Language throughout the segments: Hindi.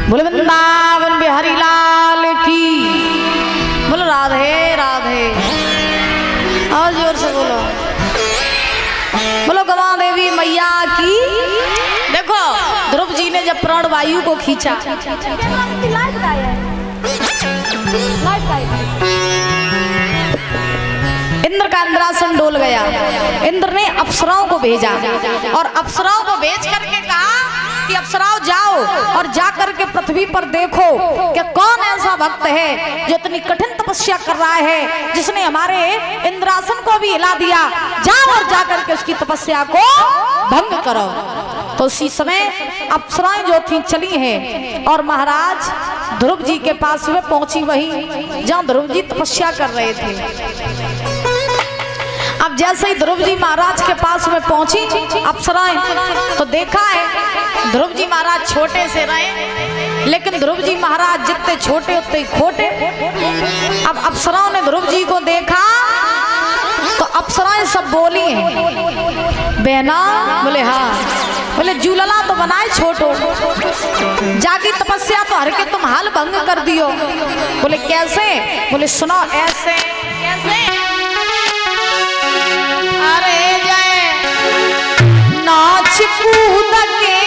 बोले वृंदावन बिहारी लाल की। बोलो राधे राधे। और जोर से बोलो। बोलो गवा देवी मैया की। देखो ध्रुव जी ने जब प्राण वायु को खींचा, इंद्र का इंद्रासन डोल गया। इंद्र ने अप्सराओं को भेजा और अप्सराओं को भेज करके कहा कि अप्सराओं जाओ और जा करके पृथ्वी पर देखो कि कौन ऐसा भक्त है जो इतनी कठिन तपस्या कर रहा है, जिसने हमारे इंद्रासन को भी हिला दिया। जाओ और जा करके उसकी तपस्या को भंग करो। तो उसी समय अप्सराएं जो थी चली हैं और महाराज ध्रुव जी के पास में पहुंची, वही जहां ध्रुव जी तपस्या कर रहे थे। अब जैसे ही ध्रुव जी महाराज के पास में पहुंची अप्सराएं, तो देखा है ध्रुव जी महाराज छोटे से रहे, लेकिन ध्रुव जी महाराज जितने छोटे उतने ही खोटे। अब अप्सराओं ने ध्रुव जी को देखा तो अप्सराएं सब बोली हैं, बहना। बोले हाँ। बोले जूलला तो बनाए छोटो, जागी तपस्या तो हर के तुम हाल भंग कर दियो। बोले कैसे? बोले सुनो ऐसे। कैसे? अरे जय नाच कूद के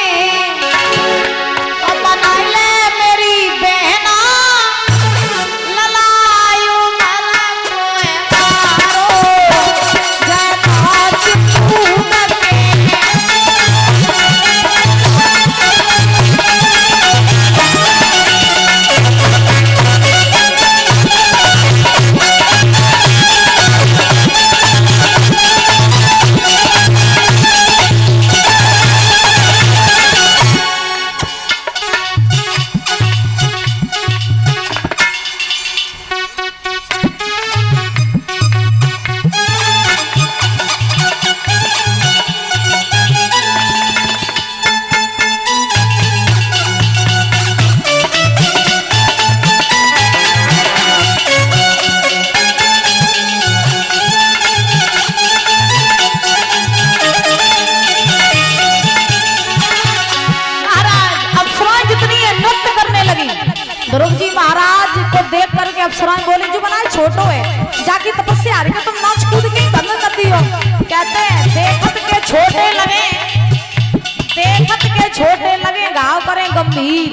बना ले मेरी बहना, ललायू मरम मारो। जय नाच कूद के ध्रुव जी महाराज को देख करके अप्सराएं बोली जो बनाए छोटो है, जाकी तपस्या आ रही है, तुम नाच कूद के भंग कर दियो। कहते हैं देखत के छोटे लगे, देखत के छोटे लगे घाव करें गंभीर।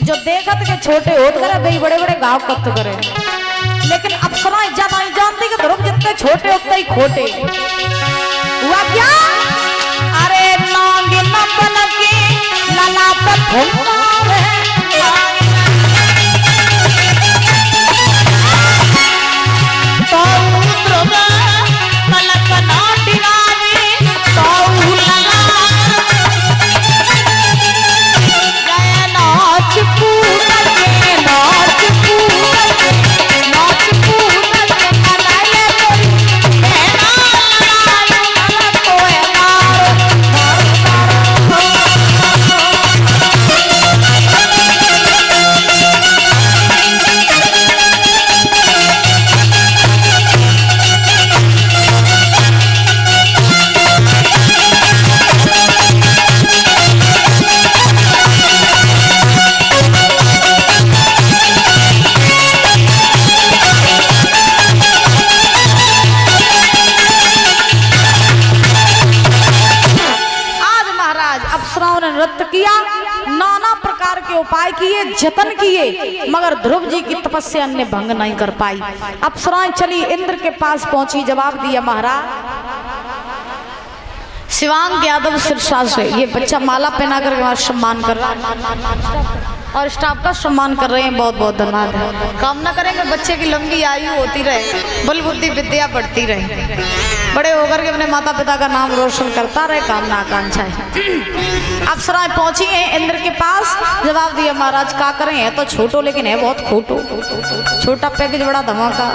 जो देखत के छोटे होत करे भाई बड़े बड़े घाव कत करे, लेकिन अप्सराएं जब आई जानती कि ध्रुव जितने छोटे उतने ही खोटे। हुआ क्या? अरे नांगी नंबन की लला पर किया, नाना प्रकार के उपाय किए, जतन किए, मगर ध्रुव जी की तपस्या ने भंग नहीं कर पाई। अप्सराएं चली इंद्र के पास पहुंची, जवाब दिया महाराज शिवांग यादव सिरसा से ये बच्चा माला पहना कर हमारा सम्मान कर रहा है और स्टाफ का सम्मान कर रहे हैं, बहुत बहुत धन्यवाद है। कामना करेंगे बच्चे की लंबी आयु होती रहे, बल बुद्धि विद्या बढ़ती रहे, बड़े होकर के अपने माता पिता का नाम रोशन करता रहे, कामना आकांक्षा है। अप्सराएं पहुंची हैं इंद्र के पास, जवाब दिया महाराज क्या करें, है तो छोटो लेकिन है बहुत खोटो, छोटा पैकेज बड़ा धमाका।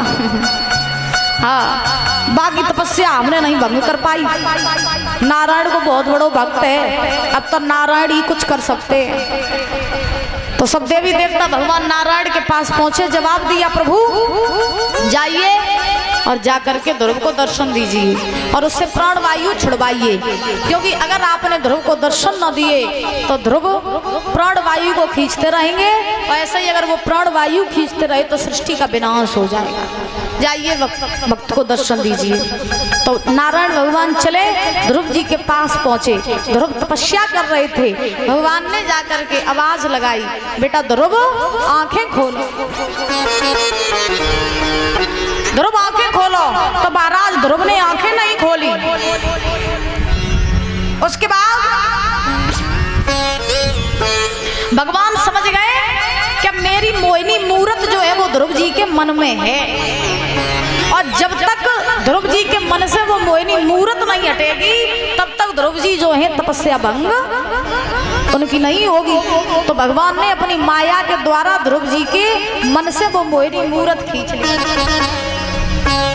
हाँ बाकी तपस्या हमने नहीं भंग कर पाई, नारायण को बहुत बड़ो भक्त है, अब तो नारायण ही कुछ कर सकते हैं। तो सब देवी देवता भगवान नारायण के पास पहुंचे, जवाब दिया प्रभु जाइए और जा करके ध्रुव को दर्शन दीजिए और उससे प्राण वायु छुड़वाइए, क्योंकि अगर आपने ध्रुव को दर्शन न दिए तो ध्रुव प्राण वायु को खींचते रहेंगे और ऐसे ही अगर वो प्राण वायु खींचते रहे तो सृष्टि का विनाश हो जाएगा। जाइए भक्त को दर्शन दीजिए। तो नारायण भगवान चले, ध्रुव जी के पास पहुंचे। ध्रुव तपस्या कर रहे थे, भगवान ने जाकर के आवाज लगाई, बेटा ध्रुव आंखें खोलो। ध्रुव आंखें खोलो। तो महाराज ध्रुव ने आंखें नहीं खोली। उसके बाद भगवान समझ गए कि मेरी मोहिनी मूरत जो है वो ध्रुव जी के मन में है, और जब तक ध्रुव जी के मन से वो मोहिनी मूरत नहीं हटेगी तब तक ध्रुव जी जो है तपस्या भंग उनकी नहीं होगी। तो भगवान ने अपनी माया के द्वारा ध्रुव जी के मन से वो मोहिनी मूरत खींच ली,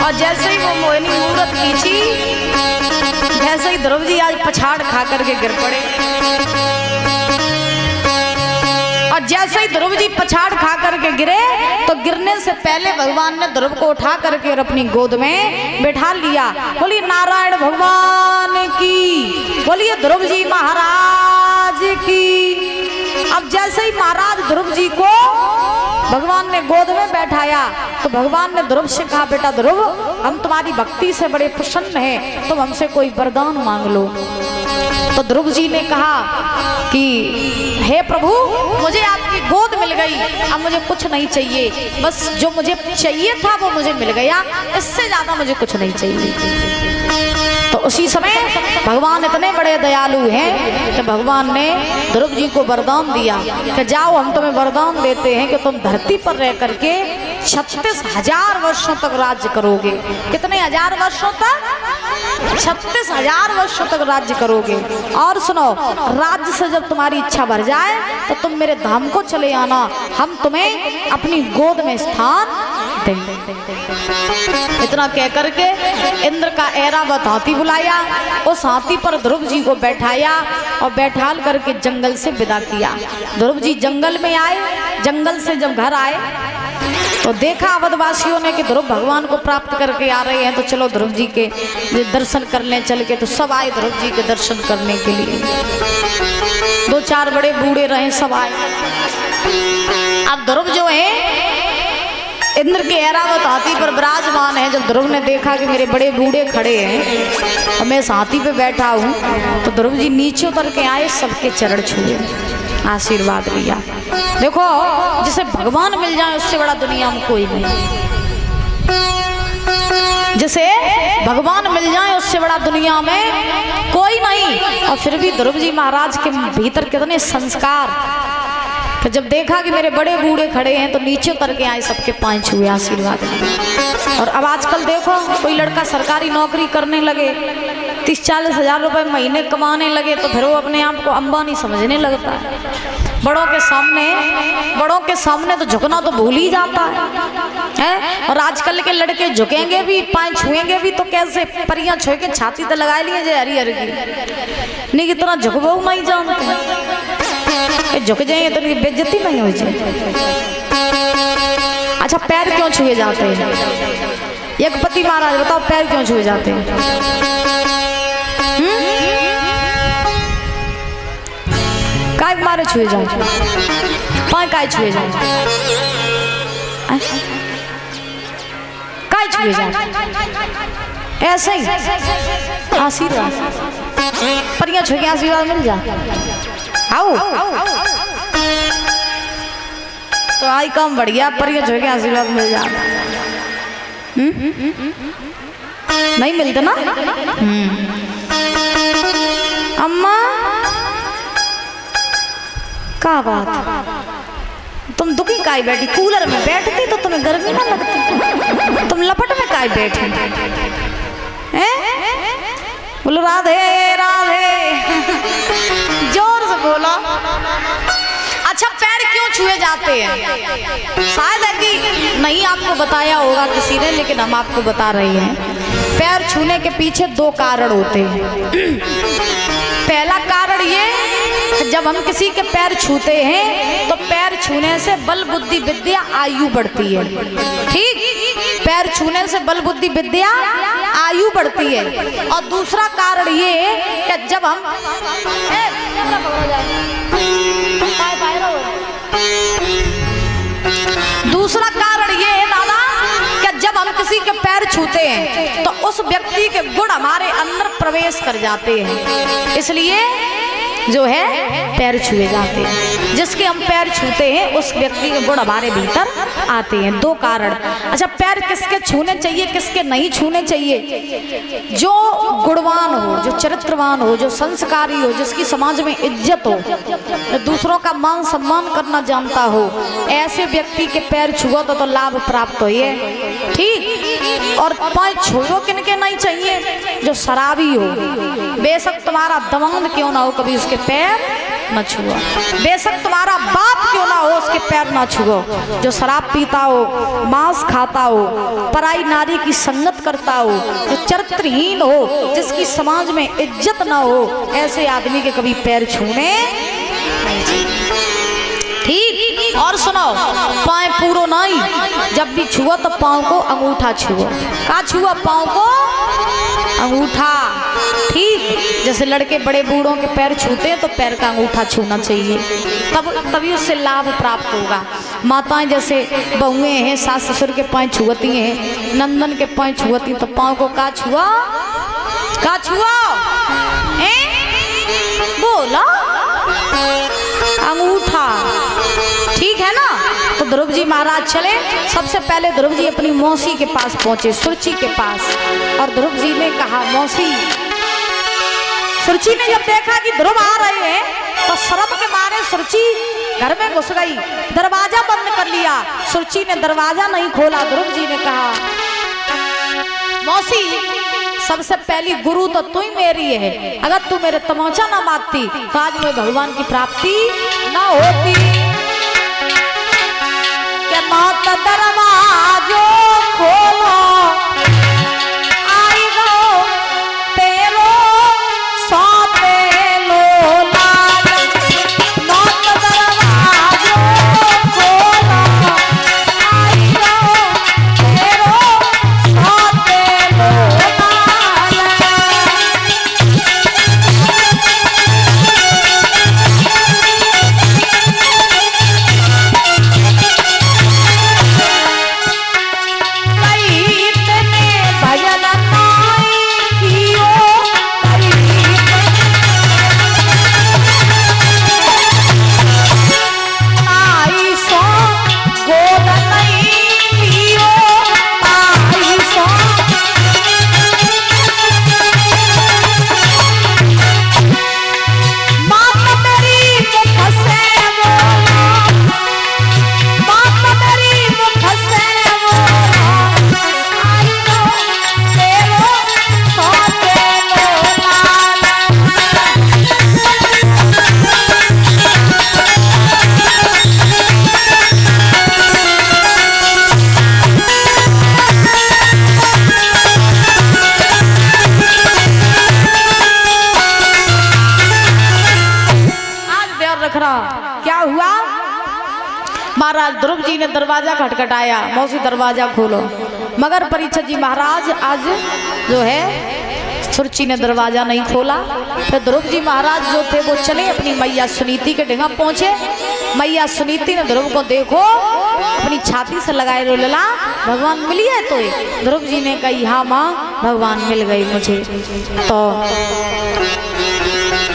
और जैसे ही वो मोहिनी मूरत खींची वैसे ही ध्रुव जी आज पछाड़ खा करके गिर पड़े। और जैसे ही ध्रुव जी पछाड़ खा करके गिरे तो गिरने से पहले भगवान ने ध्रुव को उठा करके और अपनी गोद में बैठा लिया। बोलिए नारायण भगवान की, बोलिए ध्रुव जी महाराज की। अब जैसे ही महाराज ध्रुव जी को भगवान ने गोद में बैठाया तो भगवान ने ध्रुव से कहा, बेटा ध्रुव हम तुम्हारी भक्ति से बड़े प्रसन्न हैं, तुम हमसे कोई वरदान मांग लो। तो ध्रुव जी ने कहा कि हे प्रभु मुझे आपकी गोद मिल गई, अब मुझे कुछ नहीं चाहिए, बस जो मुझे चाहिए था वो मुझे मिल गया, इससे ज्यादा मुझे कुछ नहीं चाहिए। तो उसी समय भगवान इतने बड़े दयालु हैं कि भगवान ने ध्रुव जी को वरदान दिया कि जाओ हम तुम्हें वरदान देते हैं कि तुम धरती पर रह करके 36,000 वर्षों तक राज्य करोगे। कितने हजार वर्षों तक? 36,000 वर्षों तक राज्य करोगे। और सुनो, राज्य से जब तुम्हारी इच्छा भर जाए तो तुम मेरे धाम को चले आना, हम तुम्हें अपनी गोद में स्थान देंगे। इतना कह करके इंद्र का ऐरावत हाथी बुलाया, उस हाथी पर ध्रुव जी को बैठाया और बैठाल करके जंगल से विदा किया। ध्रुव जी जंगल में आए, जंगल से जब घर आए तो देखा अवधवासियों ने कि ध्रुव भगवान को प्राप्त करके आ रहे हैं, तो चलो ध्रुव जी के दर्शन करने चल के। तो सब आए ध्रुव जी के दर्शन करने के लिए, 2-4 बड़े बूढ़े रहे, सब आए। अब ध्रुव जो है इंद्र के ऐरावत हाथी पर विराजमान है। जब ध्रुव ने देखा कि मेरे बड़े बूढ़े खड़े हैं और मैं इस हाथी पे बैठा हूँ, तो ध्रुव जी नीचे उतर के आए, सबके चरण छुए, आशीर्वाद लिया। देखो जिसे भगवान मिल जाए उससे बड़ा दुनिया में कोई नहीं, जिसे भगवान मिल जाए उससे बड़ा दुनिया में कोई नहीं। और फिर भी ध्रुव जी महाराज के भीतर कितने संस्कार। तो जब देखा कि मेरे बड़े बूढ़े खड़े हैं तो नीचे उतर के आए, सबके पांव छुए, आशीर्वाद लिया। और अब आजकल देखो कोई लड़का सरकारी नौकरी करने लगे, 30-40 हजार रुपए महीने कमाने लगे तो फिर वो अपने आप को अंबानी समझने लगता है। बड़ों के सामने तो झुकना तो भूल ही जाता है। और आजकल के लड़के झुकेंगे भी, पांव छुएंगे भी तो कैसे, परियां छुए के छाती तो लगा लिए जे हरी हरी की, नहीं कितना झुकबो नहीं जानते, झुक जाए तो बेइज्जती नहीं हो जाए। अच्छा पैर क्यों छुए जाते हैं? यज्ञपति महाराज बताओ पैर क्यों छुए जाते हैं? काय मारे छुए जाए, पाए काय छुए जाए, काय छुए जाए, ऐसे ही आशीर्वाद, परियां छुए के आशीर्वाद मिल जाए। आओ तो आई काम बढ़िया, परियां छुए के आशीर्वाद मिल जाता, नहीं मिलते ना। अम्मा क्या बात, तुम दुखी काय बैठी? कूलर में बैठती तो तुम्हें गर्मी ना लगती, तुम लपट में काय बैठी हैं? बोलो राधे राधे, जोर से बोलो। अच्छा पैर क्यों छुए जाते हैं? शायद है कि नहीं आपको बताया होगा किसी ने, लेकिन हम आपको बता रहे हैं। पैर छूने के पीछे 2 कारण होते हैं। पहला कारण ये, जब हम किसी के पैर छूते हैं तो पैर छूने से बल बुद्धि विद्या आयु बढ़ती है, ठीक। पैर छूने से बल बुद्धि विद्या आयु बढ़ती है। और दूसरा कारण ये कि जब हम दूसरा कारण ये है दादा कि जब हम किसी के पैर छूते हैं तो उस व्यक्ति के गुण हमारे अंदर प्रवेश कर जाते हैं, इसलिए जो है पैर छुए जाते हैं। जिसके हम पैर छूते हैं उस व्यक्ति के गुण हमारे भीतर आते हैं। दो कारण। अच्छा, पैर किसके छूने चाहिए, किसके नहीं छूने चाहिए? जो गुणवान हो, जो चरित्रवान हो, जो संस्कारी हो, जिसकी समाज में इज्जत हो, दूसरों का मान सम्मान करना जानता हो, ऐसे व्यक्ति के पैर छुओ तो लाभ प्राप्त हो। ये ठीक। और पैर छुओ किनके नहीं चाहिए? जो शराबी हो, बेशक तुम्हारा दमाद क्यों ना हो, कभी उसके पैर न छुओ। बेशक तुम्हारा बाप क्यों ना हो, उसके पैर ना छुओ। जो शराब पीता हो, मांस खाता हो, पराई नारी की संगत करता हो, जो चरित्रहीन हो, जिसकी समाज में इज्जत ना हो, ऐसे आदमी के कभी पैर छूने ठीक। और सुनो, पाँव पूरो नहीं, जब भी छुओ तो पाँव को अंगूठा छुओ। का छुओ? पाँव को अंगूठा। ठीक। जैसे लड़के बड़े बूढ़ों के पैर छूते हैं तो पैर का अंगूठा छूना चाहिए, तभी उससे लाभ प्राप्त होगा। माताएं जैसे बहुएं हैं, सास ससुर के पाँव छुअती हैं, नंदन के पाँव छुअती, तो पाँव को का छुआ? का छुआ? बोला अंगूठा। ठीक है ना? तो ध्रुव जी महाराज चले। सबसे पहले ध्रुव जी अपनी मौसी के पास पहुंचे, सुरुचि के पास, और ध्रुव जी ने कहा, मौसी। सुरुचि ने जब देखा कि ध्रुव आ रहे हैं तो शर्म के मारे सुरुचि घर में घुस गई, दरवाजा बंद कर लिया। सुरुचि ने दरवाजा नहीं खोला। ध्रुव जी ने कहा, मौसी, सबसे पहली गुरु तो तू ही मेरी है। अगर तू मेरे तमाचा ना मारती तो आज मुझे भगवान की प्राप्ति ना होती। क्या माता दरवाजो खोलो, आई गो तेरो साथे लो लाल। माता दरवाजो खोलो, आई गो तेरो साथे लो लाल। क्या हुआ? महाराज ध्रुव जी ने दरवाजा खटखटाया, मौसी दरवाजा खोलो, मगर परीक्षित जी महाराज आज जो है सुरुचि ने दरवाजा नहीं खोला। फिर ध्रुव जी महाराज जो थे वो चले अपनी मैया सुनीति के डेगा पहुंचे। मैया सुनीति ने ध्रुव को देखो अपनी छाती से लगाए रो लला, भगवान मिली है तो? ध्रुव जी ने कही, हाँ माँ, भगवान मिल गई मुझे। तो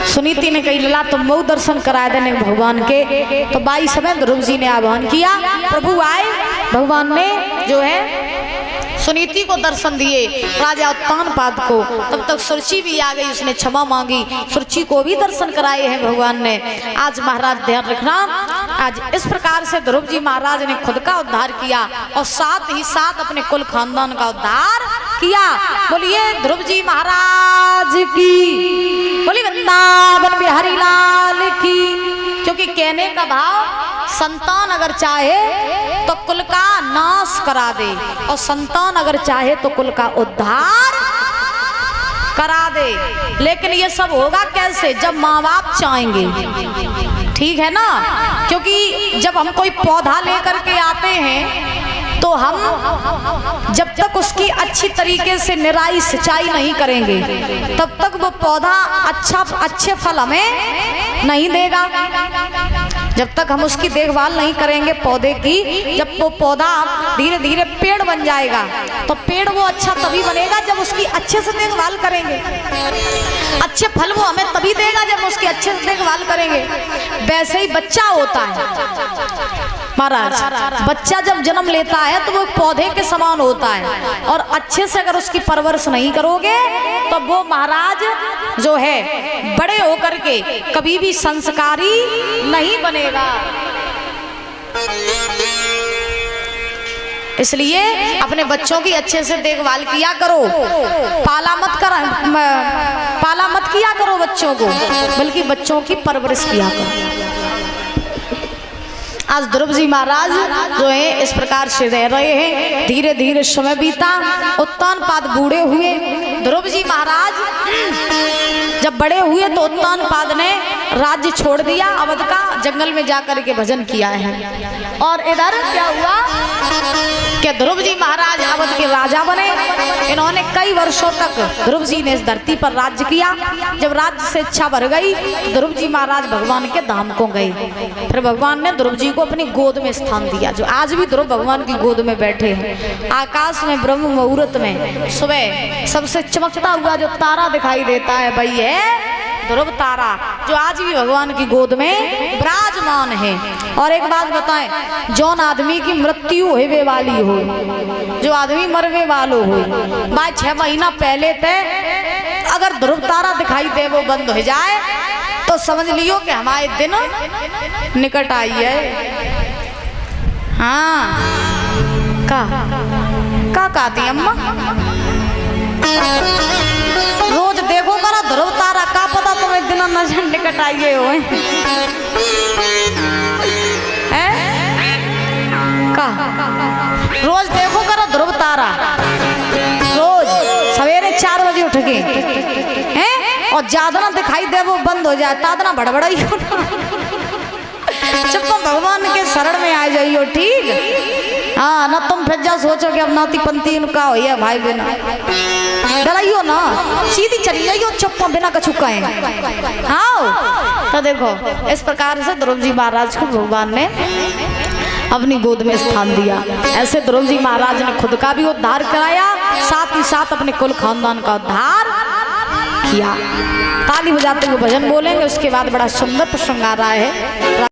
सुनीति ने कही, लला तुम बहु दर्शन कराए देने भगवान के। तो बाई समय ध्रुव जी ने आह्वान किया, प्रभु आए। भगवान ने जो है सुनीति को दर्शन दिए, राजा उत्तानपाद को। तब तक सुरुचि भी आ गई, उसने क्षमा मांगी, सुरुचि को भी दर्शन कराए हैं भगवान ने। आज महाराज ध्यान रखना, आज इस प्रकार से ध्रुव जी महाराज ने खुद का उद्धार किया और साथ ही साथ अपने कुल खानदान का उद्धार किया। बोलिए ध्रुव जी महाराज की, बोलिए वृंदावन बिहारी लाल की। क्योंकि कहने का भाव, संतान अगर चाहे तो कुल का नाश करा दे, और संतान अगर चाहे तो कुल का उद्धार करा दे। लेकिन ये सब होगा कैसे? जब माँ बाप चाहेंगे, ठीक है ना? क्योंकि जब हम कोई पौधा लेकर के आते हैं तो हम जब तक उसकी अच्छी तरीके से निराई सिंचाई नहीं करेंगे तब तक वो पौधा अच्छे फल हमें नहीं देगा। जब तक हम उसकी देखभाल नहीं करेंगे पौधे की, जब वो पौधा धीरे धीरे पेड़ बन जाएगा तो पेड़ वो अच्छा तभी बनेगा जब उसकी अच्छे से देखभाल करेंगे। अच्छे फल वो हमें तभी देगा जब उसकी अच्छे से देखभाल करेंगे। वैसे ही बच्चा होता है महाराज, बच्चा जब जन्म लेता है तो वो पौधे के समान होता है और अच्छे से अगर उसकी परवरिश नहीं करोगे तो वो महाराज जो है बड़े होकर के कभी भी संस्कारी नहीं बनेगा। इसलिए अपने बच्चों की अच्छे से देखभाल किया करो, पाला मत किया करो बच्चों को, बल्कि बच्चों की परवरिश किया करो। आज ध्रुव जी महाराज जो है इस प्रकार से रह रहे हैं। धीरे धीरे समय बीता, उत्तानपाद बूढ़े हुए। ध्रुव जी महाराज जब बड़े हुए तो उत्तानपाद ने राज्य छोड़ दिया, अवध का जंगल में जाकर के भजन किया है। और इधर क्या हुआ कि ध्रुव जी महाराज अवध के राजा बने। इन्होंने कई वर्षों तक ध्रुव जी ने इस धरती पर राज्य किया। जब राज्य से इच्छा भर गई तो ध्रुव जी महाराज भगवान के धाम को गए। फिर भगवान ने ध्रुव जी को अपनी गोद में स्थान दिया, जो आज भी ध्रुव भगवान की गोद में बैठे हैं। आकाश में ब्रह्म मुहूर्त में सुबह सबसे चमकता हुआ जो तारा दिखाई देता है वही है ध्रुव तारा, जो आज भी भगवान की गोद में विराजमान है। और एक बात बताएं, जौन आदमी की मृत्यु होवे वाली हो, जो आदमी मरवे वालो हो, भाई 6 महीना पहले तक अगर ध्रुव तारा दिखाई दे वो बंद हो जाए तो समझ लियो कि हमारे दिन निकट आई है। हाँ का कहती अम्मा, रोज देखो करा ध्रुव तारा, का पता तुम्हें दिन नजर निकट आइए हो का। रोज देखो करा ध्रुव तारा, रोज सवेरे 4 बजे उठ के हैं, और ज्यादा ना दिखाई दे वो बंद हो जाए, तादना बड़बड़ाई हो जब तुम भगवान के शरण में आ जाइयो, ठीक। हाँ ना तुम फिर जा सोचो कि अब नाती पंती इनका हो या भाई बिना डराइयो ना, सीधी चली जाइयो चुप बिना कछु कहे। हाँ तो देखो इस प्रकार से ध्रुव जी महाराज को भगवान ने अपनी गोद में स्थान दिया। ऐसे ध्रुव जी महाराज ने खुद का भी उद्धार कराया, साथ ही साथ अपने कुल खानदान का उद्धार किया। ताली बजाते हुए भजन बोलेंगे, उसके बाद बड़ा सुंदर प्रसंग आ रहा है।